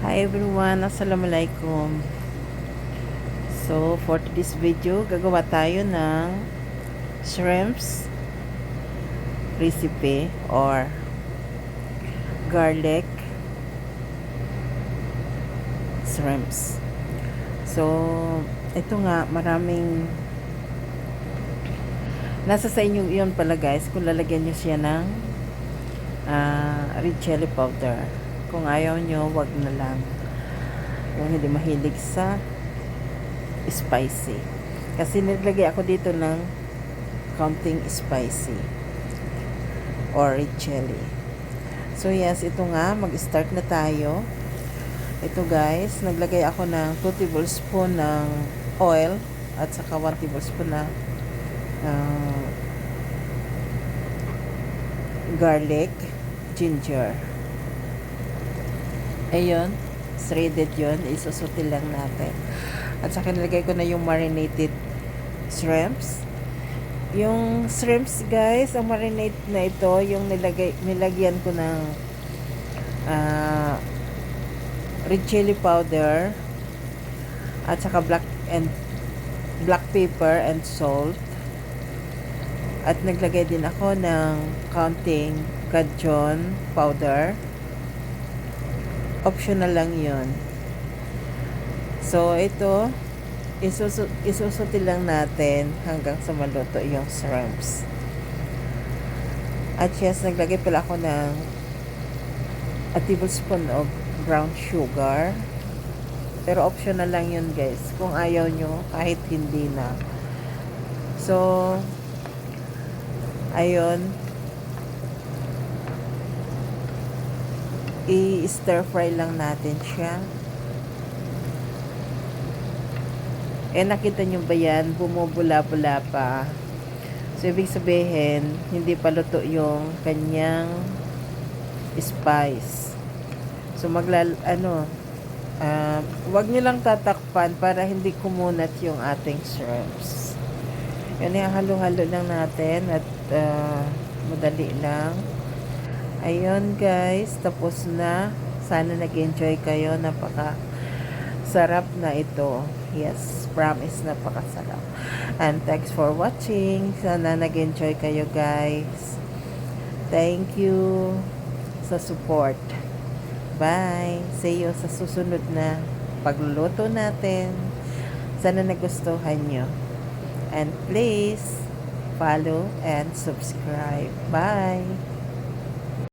Hi everyone, assalamualaikum. So, for today's video, gagawa tayo ng shrimps recipe or garlic shrimps. So, ito nga, maraming nasa sa inyo yun pala guys, kung lalagyan nyo siya ng red chili powder. Kung ayaw nyo, wag na lang. Kung hindi mahilig sa spicy. Kasi naglagay ako dito ng counting spicy or red chili. So yes, ito nga, mag-start na tayo. Ito guys, naglagay ako ng 2 tablespoon ng oil at saka 1 tablespoon na garlic, ginger. Ayun, shredded yun, isusutil lang natin. At saka nilagay ko na yung marinated shrimps. Yung shrimps guys, ang marinate na ito, yung nilagyan ko ng red chili powder at saka black pepper and salt. At naglagay din ako ng counting cajun powder. Optional lang yun. So, ito, isusuti lang natin hanggang sa maluto yung shrimps. At yes, naglagay pala ako ng a tablespoon of brown sugar. Pero optional lang yun guys. Kung ayaw nyo, kahit hindi na. So, ayun. I-stir fry lang natin siya. Nakita nyo ba yan? Bumubula-bula pa. So, ibig sabihin, hindi pa luto yung kanyang spice. So, wag nyo lang tatakpan para hindi kumunat yung ating shrimps. Yan, halo-halo lang natin at madali lang. Ayun guys, tapos na. Sana nag-enjoy kayo. Napaka-sarap na ito. Yes, promise, napakasarap. And thanks for watching. Sana nag-enjoy kayo guys. Thank you sa support. Bye. See you sa susunod na pagluluto natin. Sana nagustuhan nyo. And please follow and subscribe. Bye.